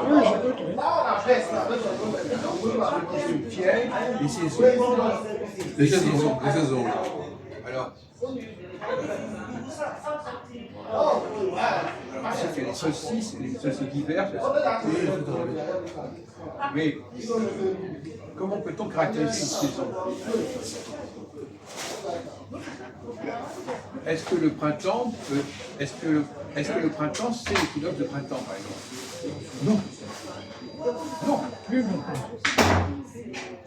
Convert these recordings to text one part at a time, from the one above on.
Oui, j'écoute, oui. Les saisons. Les saisons. Alors, c'est que les solstices d'hiver, mais comment peut-on caractériser une saison? Est-ce que le printemps le printemps c'est l'équinoxe de printemps par exemple? Non. Non. Plus maintenant.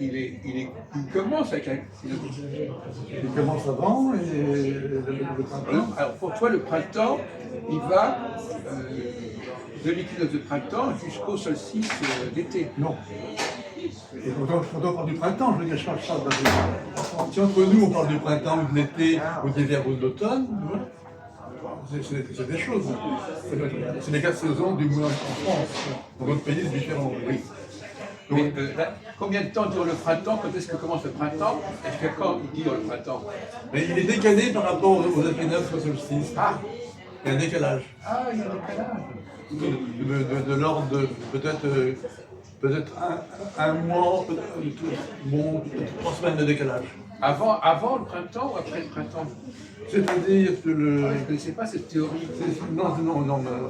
Il commence avec Il commence avant et le printemps. Alors pour toi le printemps il va de l'équinoxe de printemps jusqu'au solstice d'été. Non. Et quand on parle du printemps, je veux dire, je parle si entre nous on parle du printemps ou de l'été ou de l'hiver ou de l'automne, c'est des choses. C'est les 4 saisons du mois en France. Dans d'autres pays, c'est différent. Oui. Mais combien de temps dure le printemps? Quand est-ce que commence le printemps? Est-ce que quand il dure le printemps? Mais il est décalé par rapport aux équinoxes, aux solstices. Ah, Il y a un décalage. il y a un décalage. De l'ordre de peut-être un mois, peut-être 3 semaines de décalage. Avant le printemps ou après le printemps? C'est-à-dire que Je ne connaissais pas cette théorie. Non,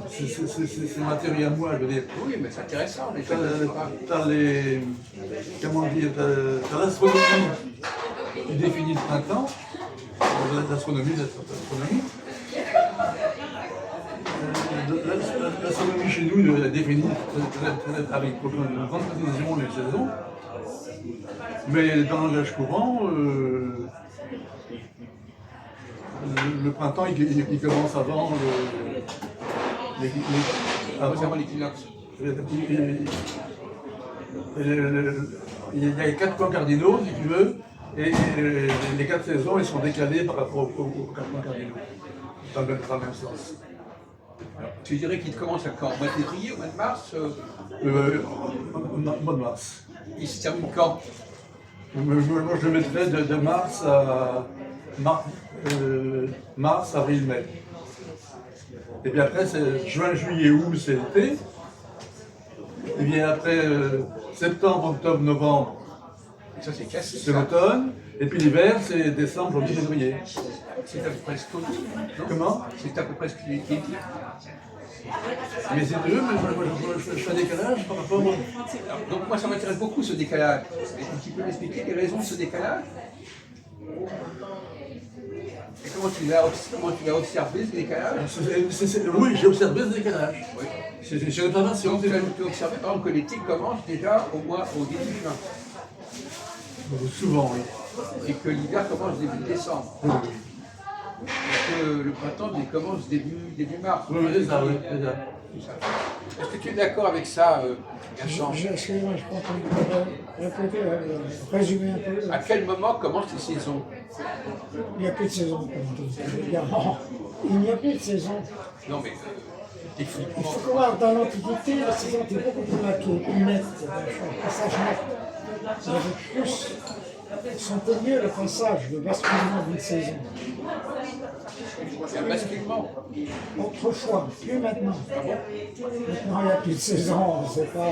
c'est ma théorie à moi, je veux dire. Oui, mais c'est intéressant. Mais T'as les. Comment dire? T'as l'astronomie qui définit le printemps. L'astronomie. L'astronomie chez nous la définit avec une grande précision les saisons. Mais dans le langage courant, le printemps il commence avant avant l'équinoxe. Il y a 4 points cardinaux, si tu veux, et les 4 saisons ils sont décalées par rapport aux 4 points cardinaux, dans le même sens. Alors, tu dirais qu'il commence à quand? Au mois de février, au mois de mars Mois de mars. Il se termine quand? Moi je le mettrais de mars à mars, avril, mai. Et puis après c'est juin, juillet, août, c'est l'été. Et bien après septembre, octobre, novembre, Ça c'est classique. c'est l'automne. Et puis l'hiver, c'est décembre, janvier, février. C'est à peu près ce qu'on dit, non? Comment? C'est à peu près ce qu'il est dit. Mais c'est deux, mais je fais un décalage par rapport au... Alors, donc moi ça m'intéresse beaucoup ce décalage. Est-ce que tu peux m'expliquer les raisons de ce décalage? Et comment tu l'as observé ce décalage? Oui, j'ai observé ce décalage. Oui. C'est une observation. Donc tu as observé par exemple que l'été commence déjà au début juin. Souvent, oui. Et que l'hiver commence début décembre. Oui, Et que le printemps commence début mars. oui, c'est ça, oui, c'est ça. Est-ce que tu es d'accord avec ça, Gachan? Excusez-moi, je crois qu'on pourrait répéter, résumer un peu. À quel moment commencent les saisons? Il n'y a plus de saison, comme on dit. Évidemment. Il n'y a plus de saison. Non mais Il techniquement. faut voir, dans l'Antiquité, la saison était beaucoup plus marquée, plus nette, un passage net. Il y avait plus, sentait mieux le passage, le basculement d'une saison. C'est un basculement. Autrefois, plus maintenant. Maintenant, il n'y a plus de saison, c'est pas...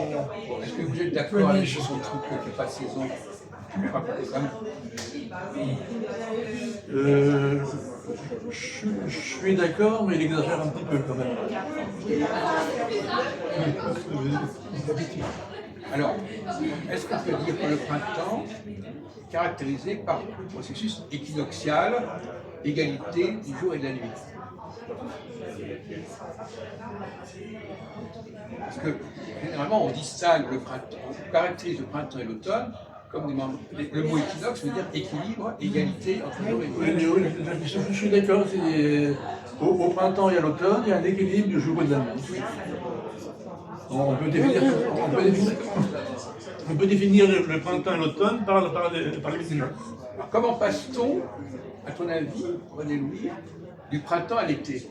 Est-ce que vous êtes d'accord avec ce truc qu'il n'y a pas de saison? Enfin, Je suis d'accord, mais il exagère un petit peu quand même. alors, est-ce qu'on peut dire que le printemps est caractérisé par le processus équinoxial, égalité du jour et de la nuit? Parce que généralement on distingue le printemps, on caractérise le printemps et l'automne comme des membres. Le mot équinoxe veut dire équilibre, égalité entre jour et nuit. Oui, je suis d'accord. Au printemps et à l'automne, il y a un équilibre du jour et de la nuit. On peut définir le printemps et l'automne par les équinoxes. Alors, comment passe-t-on, à ton avis, René-Louis, du printemps à l'été?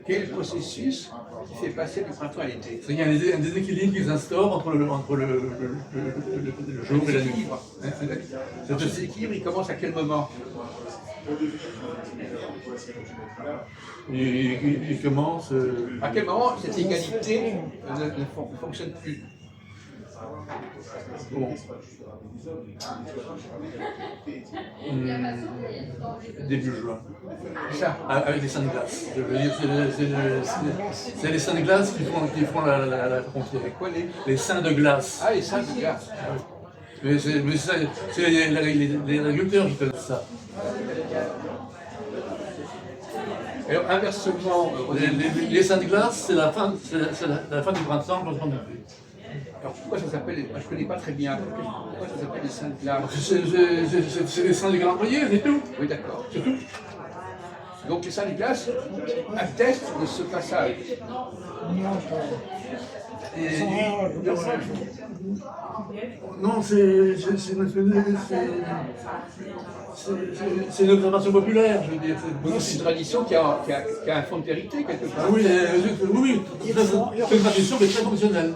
Quel est le processus qui fait passer du printemps à l'été? Il y a un déséquilibre qui s'instaure entre le jour et la nuit. Ce déséquilibre, il commence à quel moment? Il commence. À quel moment cette égalité ne fonctionne plus? Bon. Début juin. Ça. Avec les seins de glace. Je veux dire, c'est les seins de glace qui font la frontière. Et quoi Les seins de glace. Ah, les seins de glace. Mais c'est les agriculteurs qui connaissent ça. Alors inversement, Les seins de glace, c'est la fin du printemps quand on alors pourquoi ça s'appelle, moi je ne connais pas très bien, pourquoi ça s'appelle les seins de glace? C'est les seins du calendrier, c'est tout. Oui, d'accord. C'est tout. Donc les seins de glace attestent de ce passage. Non, pas. Non, c'est une observation populaire, je veux dire. C'est une tradition qui a un fond de vérité quelque part. Oui, c'est une tradition mais très fonctionnelle.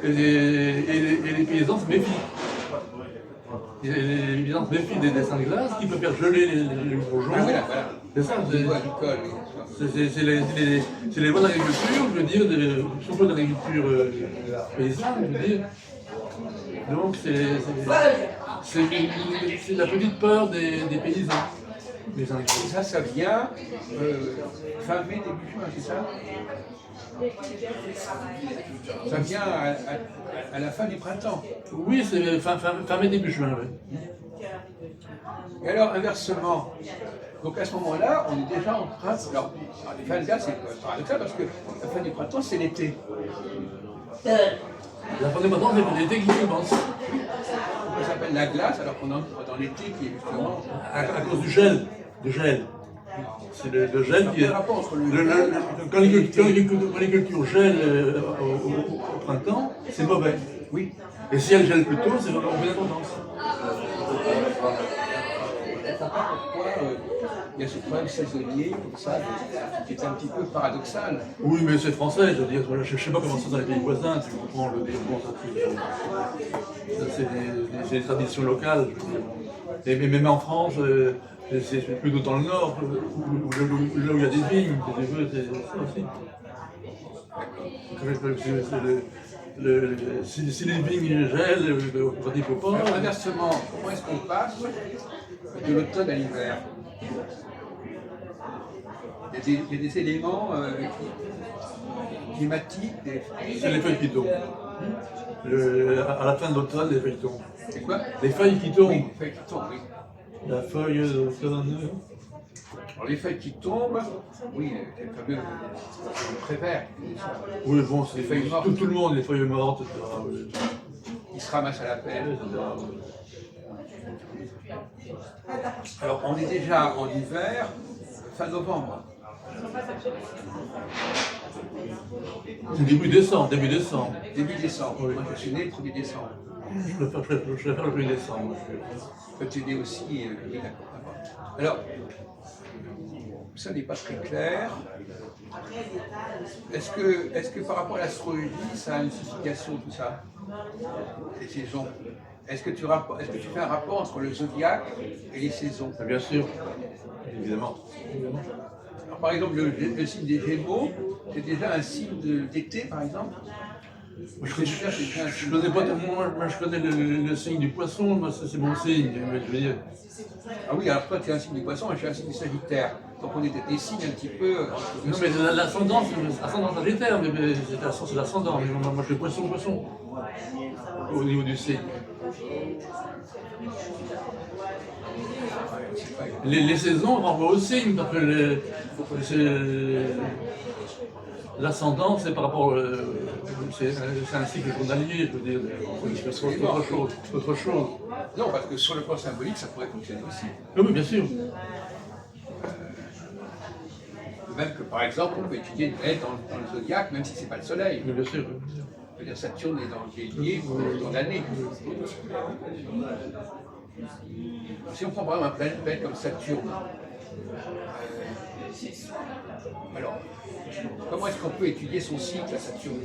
Et les paysans se méfient. Les paysans se méfient des dessins de glace qui peuvent faire geler les bourgeons. Ah, voilà. C'est ça, Au niveau agricole, oui. c'est les voies d'agriculture, je veux dire, surtout d'agriculture paysanne, je veux dire. Donc c'est la petite peur des paysans. Et ça vient fin mai, début juin, c'est ça? Ça vient à la fin du printemps. Oui, c'est fin mai, début juin, oui. Et alors, inversement, donc à ce moment-là, on est déjà en train. Alors les fins de glace, c'est paradoxal parce que la fin du printemps, c'est l'été. La fin du printemps, c'est l'été qui commence. Ça s'appelle la glace, alors qu'on entre dans l'été qui est justement. À cause du gel. C'est le gel qui est. Quand l'agriculture gèle au printemps, c'est mauvais. Oui. Et si elle gèle plus tôt, c'est vraiment bonne tendance. Pourquoi il y a ce problème saisonnier comme ça, qui est un petit peu paradoxal. Oui, mais c'est français, je veux dire. Je ne sais pas comment c'est dans les pays voisins, tu comprends le développement, ça c'est des traditions locales. Je veux dire. Mais même en France, c'est plutôt dans le nord, là où il y a des vignes, c'est ça aussi. Si les vignes gèlent, il ne faut pas. Alors, inversement, comment est-ce qu'on passe de l'automne à l'hiver? Il y a des éléments climatiques. C'est les feuilles qui tombent. À la fin de l'automne, les feuilles tombent. C'est quoi? Les feuilles qui tombent. Oui, les feuilles qui tombent, oui. La feuille d'automne. Alors les feuilles qui tombent, oui, c'est le fameux prévert. Oui, bon, c'est les feuilles mortes. Tout le monde, les feuilles mortes, etc. Ils se ramassent à la pelle. Alors on est déjà en hiver, fin novembre. Début décembre. Début décembre. Oui. Moi je suis né le 1er décembre. Je préfère le 1er décembre. Tu es né aussi, oui d'accord. Alors, ça n'est pas très clair. Est-ce que par rapport à l'astrologie, ça a une signification tout ça? Les saisons. Est-ce que tu fais un rapport entre le zodiaque et les saisons? Bien sûr, évidemment. Alors, par exemple, le signe des Gémeaux, c'est déjà un signe d'été, par exemple? Je connais pas tellement, moi je connais le signe du poisson, moi c'est mon signe, je veux dire. Ah oui, alors toi tu es un signe du poisson et je suis un signe du Sagittaire. Donc on est des signes un petit peu. Non mais l'ascendant Sagittaire, mais c'est l'ascendant, mais moi je suis poisson au niveau du signe. Les saisons renvoient au signe, parce que l'ascendant, c'est par rapport. C'est un cycle journalier, je veux dire. C'est autre chose. Non, parce que sur le plan symbolique, ça pourrait fonctionner aussi. Oui, bien sûr. Même que par exemple, on peut étudier une planète dans le zodiaque, même si ce n'est pas le soleil. Oui, bien sûr. Je veux dire, Saturne est dans le Bélier dans l'année. Si on prend par exemple une planète comme Saturne, alors, comment est-ce qu'on peut étudier son cycle à Saturne?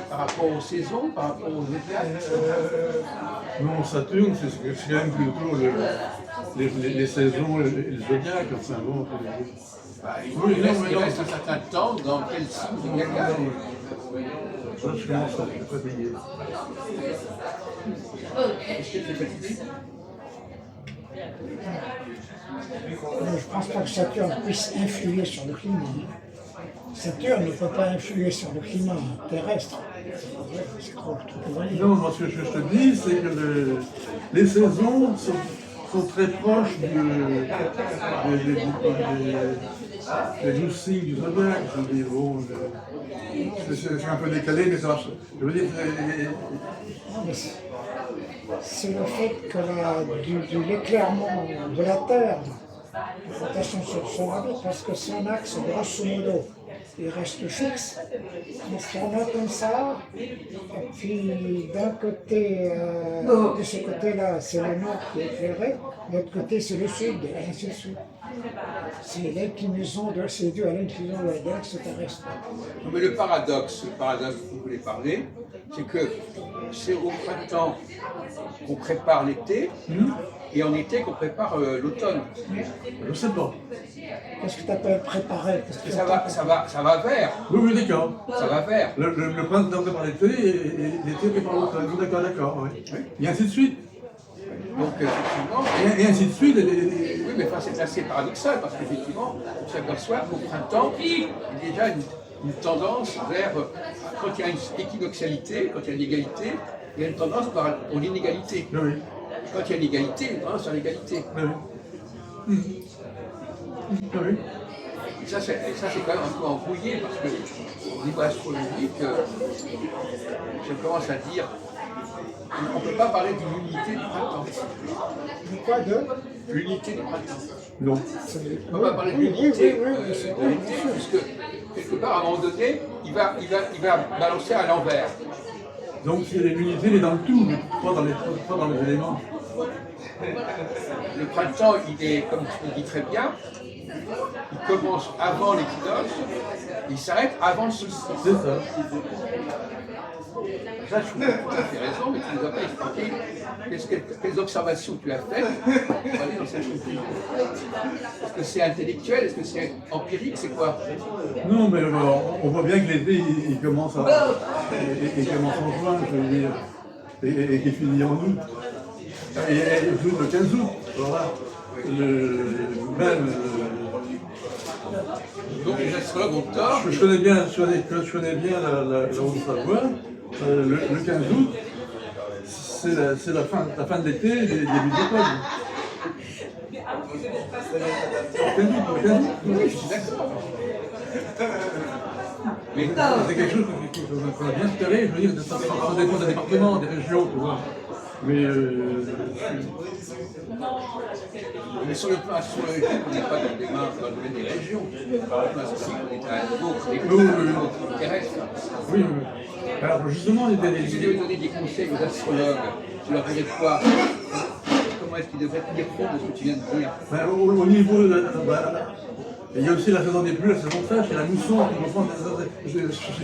Par rapport aux saisons, par rapport aux zodiaques? Non, Saturne, c'est quand même plutôt les saisons, les zodiacs, enfin bon. Bah, Oui, il non, reste, mais il non. reste un certain temps dans quel signe zodiacal. Ça, je commence à être fatigué. Est-ce que tu es fatigué? Mais je ne pense pas que Saturne puisse influer sur le climat. Saturne ne peut pas influer sur le climat terrestre. C'est trop éloigné. Non, moi, ce que je te dis, c'est que les saisons sont très proches des 12 signes du zodiaque. Je veux dire, bon, c'est un peu décalé, mais ça marche. Je veux dire, Non, mais c'est le fait que de l'éclairement de la Terre, la rotation sur son orbite, parce que son axe, grosso modo, il reste fixe. Mais si on a comme ça, et puis d'un côté, de ce côté-là, c'est le nord qui est éclairé, de l'autre côté, c'est le sud, et ainsi de suite. C'est dû à l'inclinaison de l'axe terrestre. Non, mais le paradoxe dont vous voulez parler, c'est que c'est au printemps qu'on prépare l'été, et en été qu'on prépare l'automne. je sais pas. Qu'est-ce que tu appelles préparer? Parce que Ça va vers. Oui, oui, d'accord. Ça va vers. Le printemps prépare l'été et l'été prépare l'automne. D'accord, oui. Et ainsi de suite. Donc effectivement, Et ainsi de suite. oui, mais enfin, c'est assez paradoxal parce qu'effectivement, on s'aperçoit qu'au printemps, il y a déjà une tendance vers, quand il y a une équinoxialité, quand il y a une égalité, il y a une tendance pour l'inégalité. Oui. Quand il y a une égalité, il y a une tendance vers l'égalité. Oui. Oui. Et ça, c'est quand même un peu embrouillé parce que au niveau astrologique, je commence à dire, on ne peut pas parler de l'unité du printemps. de quoi de L'unité du printemps. Non. On ne peut pas parler de l'unité de l'été, puisque quelque part, à un moment donné, il va balancer à l'envers. Donc l'unité, elle est dans le tout, mais pas dans les éléments. Le printemps, il est, comme tu le dis très bien, il commence avant l'équinoxe, il s'arrête avant le solstice. C'est ça. Ça, je trouve que tu as fait raison, mais tu ne nous as pas expliqué quelles observations tu as faites pour aller dans cette conclusion. Est-ce que c'est intellectuel? Est-ce que c'est empirique? C'est quoi? Non, mais on voit bien que l'été, il commence en juin, je veux dire, et qu'il finit en août. Et le 15 août, voilà. Donc les astrologues ont tort. Je connais bien la Haute-Savoie. Le 15 août, c'est la fin de l'été et début d'automne. Le 15 août, Oui, je suis d'accord. Mais c'est quelque chose qu'on a bien repéré, je veux dire, ça dépend des départements, des régions, tu vois. Mais sur le plan astrologique, on n'est pas dans le domaine des régions. Sur le plan astrologique, on est à l'autre terrestre. oui. Alors justement, il y a Si tu devais donner des conseils aux astrologues, tu leur dirais quoi? Comment est-ce qu'ils devraient tenir compte de ce que tu viens de dire? au niveau de il y a aussi la saison des pluies, la saison sèche, il y a la mousson,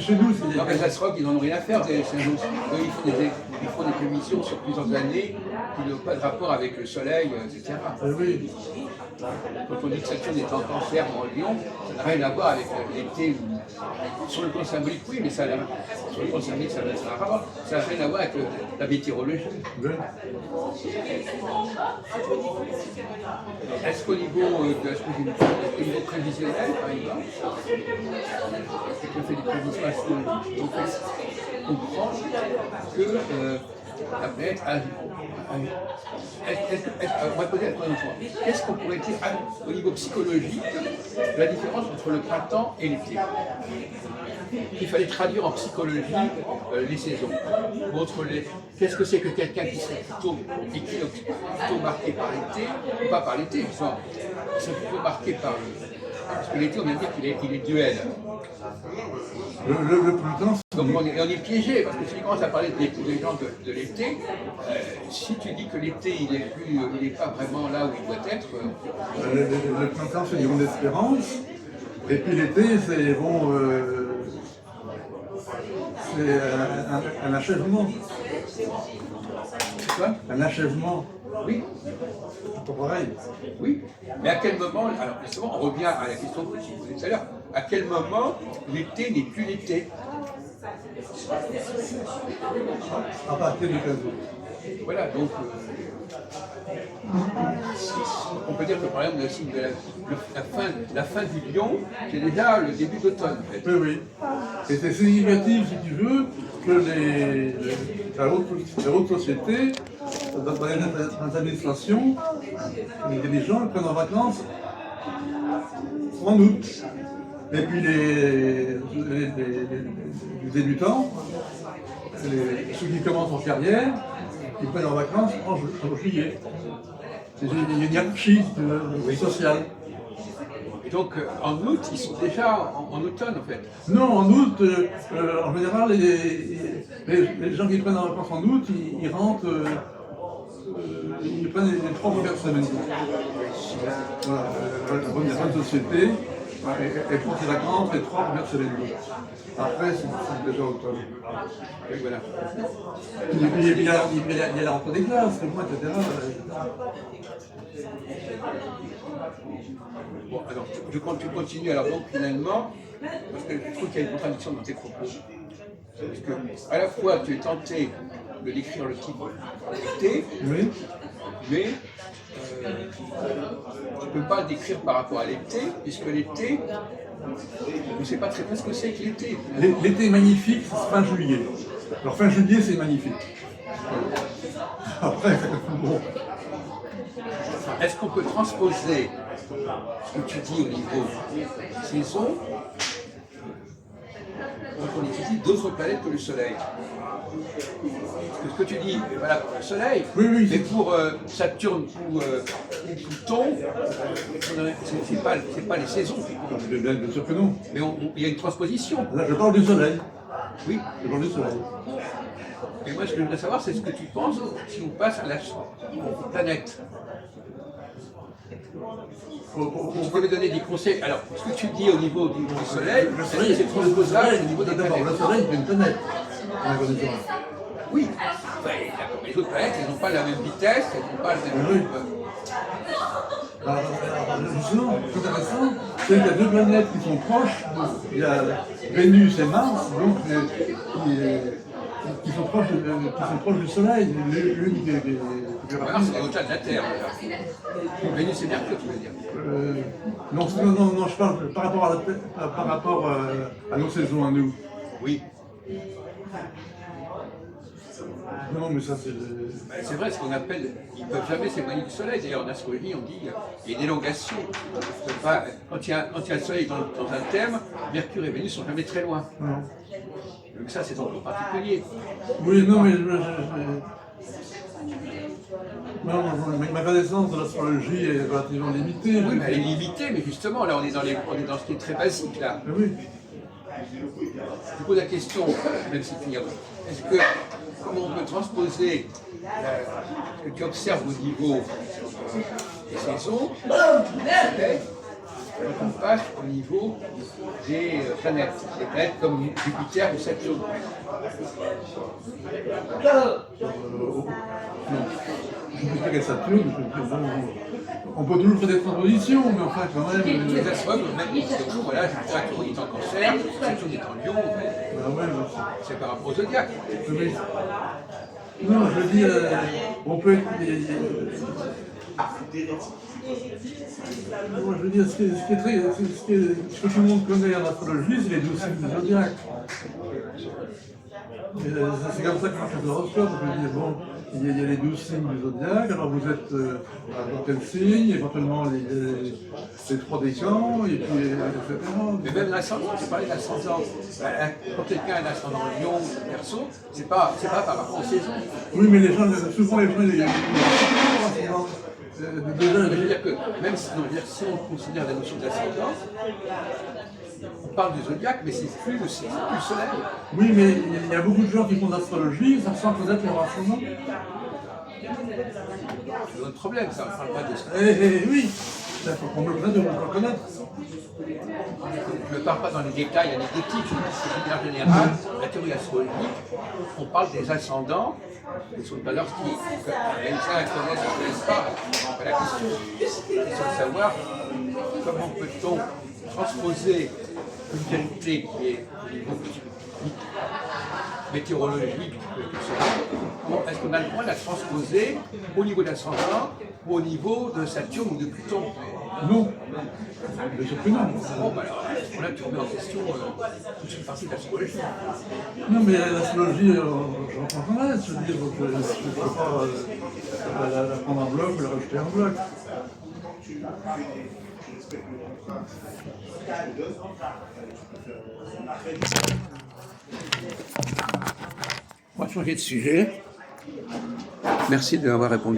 chez nous. Non, mais les astrologues, ils n'en ont rien à faire des saisons. Eux, ils font des prévisions sur plusieurs années qui n'ont pas de rapport avec le soleil, etc. Oui. Quand on dit que Saturne est en cancer ou en lion, ça n'a rien à voir avec l'été. Sur le plan symbolique, oui, mais sur le plan symbolique, ça n'a rien à voir avec la météorologie. Oui. Est-ce qu'au niveau prévisionnel, par exemple, quand on fait des prévisions astrologiques, on comprend que la planète a... On va poser la première fois. Qu'est-ce qu'on pourrait dire au niveau psychologique, la différence entre le printemps et l'été? Il fallait traduire en psychologie les saisons. Qu'est-ce que c'est que quelqu'un qui serait plutôt marqué par l'été, ou pas par l'été, qui serait plutôt marqué par le... Parce que l'été, on vient de dire qu'il est duel. Le printemps, Donc on est piégé, parce que si tu commences à parler des gens de l'été, si tu dis que l'été il n'est pas vraiment là où il doit être. le printemps, c'est une grande espérance. Et puis l'été, c'est bon, c'est un achèvement. ça, un achèvement. Oui, C'est pas pareil. oui. Mais à quel moment, alors justement, on revient à la question que tu posais tout à l'heure, à quel moment l'été n'est plus l'été? À partir du 15 août. Voilà, donc on peut dire que par exemple le signe de la fin du lion, c'est déjà le début d'automne en fait. Oui, oui. Et c'est significatif, si tu veux, que la haute société, dans les administrations, les gens prennent en vacances en août. Et puis les débutants, ceux qui commencent en carrière, ils prennent en vacances en juillet. Il y a une hiérarchie sociale. Et donc en août, ils sont déjà en automne en fait. Non, en août, en général, les gens qui prennent en vacances en août, ils rentrent, ils prennent les 3 premières semaines. Voilà, la bonne société, elle prend ses vacances les 3 premières semaines d'août. Après, c'est déjà automne. Et voilà. Il y a la rentrée des classes, etc. Bon, alors tu continues alors donc finalement, parce que je trouve qu'il y a une contradiction dans tes propos. Parce que à la fois tu es tenté de décrire le type d'été, Oui. mais tu ne peux pas le décrire par rapport à l'été, puisque l'été, on ne sait pas très bien ce que c'est que l'été. L'été magnifique, c'est fin juillet. Alors fin juillet, c'est magnifique. Après, bon. Est-ce qu'on peut transposer ce que tu dis au niveau saison quand on étudie d'autres planètes que le Soleil? Parce que ce que tu dis, voilà, pour le Soleil, Oui, mais pour Saturne ou Pluton, c'est pas les saisons. Bien sûr que non. Mais il y a une transposition. Là, je parle du soleil. Oui. Je parle du soleil. Et moi, ce que je voudrais savoir, c'est ce que tu penses si on passe à la planète. Je peux me donner des conseils. Alors, ce que tu dis au niveau du Soleil, c'est transposable au niveau des planètes. D'abord, le soleil, c'est une planète. Oui. Enfin, les autres planètes, elles n'ont pas la même vitesse, elles n'ont pas le même... Justement, ce qui est intéressant, c'est qu'il y a 2 planètes qui sont proches. Il y a Vénus et Mars, donc qui sont proches du Soleil. L'une qui est Mars, c'est au-delà de la Terre. Vénus et Mercure, tu veux dire. Non, je parle par rapport à nos saisons à nous. Oui. Non, mais ça c'est... C'est vrai, ce qu'on appelle, ils ne peuvent jamais s'éloigner du Soleil. D'ailleurs, en astrologie, on dit qu'il y a une élongation. Quand il y a le Soleil dans un thème, Mercure et Vénus ne sont jamais très loin. Non. Donc ça, c'est encore particulier. Oui, non, mais non, ma connaissance de l'astrologie est relativement limitée. Oui, mais elle est limitée, mais justement, là, on est dans ce qui est très basique, là. Oui. Je pose la question, même si tu y as... Est-ce que, comment on peut transposer ce que tu observes au niveau des saisons, quand on passe au niveau des planètes comme Jupiter ou Saturne? Non. Jupiter et Saturne, on peut toujours faire des transpositions, mais enfin quand même... Les astronomes, même, voilà, Saturne est en Cancer, Saturne est en Lion, c'est par rapport au zodiaque. Oui. Non, je veux dire, on peut être... Moi, je veux dire, ce que tout le monde connaît en astrologie, c'est les 12 signes du zodiaque. C'est comme ça que marche l'horoscope. Je veux dire, bon, il y a les 12 signes du zodiaque, alors vous êtes dans tel signe, éventuellement les 3 décans, et puis etc. Mais même l'ascendant, tu parlais d'ascendant. Quand quelqu'un a un ascendant Lion ou Verseau, c'est pas par rapport aux saisons. Oui, mais les gens, souvent les gens, Déjà, je veux dire que même si on considère la notion d'ascendant, on parle du zodiaque, mais c'est plus le Soleil. Oui, mais il y a beaucoup de gens qui font de l'astrologie sans connaître leur ascendant. C'est notre problème, ça, on ne parle pas de ça. Oui, On me besoin de le reconnaître. Je ne parle pas dans les détails anecdotiques, je en général, la théorie astrologique, on parle des ascendants, des sont de valeurs qui, les uns connaissent, ne connaissent pas. La question, c'est de savoir comment peut-on transposer une vérité qui est au niveau météorologique, comment est-ce qu'on a le droit de la transposer au niveau de l'ascendant ou au niveau de Saturne ou de Pluton? Non. Bien sûr que non. Bon, bah alors, on a tourné en question toute une partie de l'astrologie. Non, mais l'astrologie, je reprends quand même. Je veux dire, je ne peux pas la prendre en bloc ou la rejeter en bloc. On va changer de sujet. Merci de m'avoir répondu.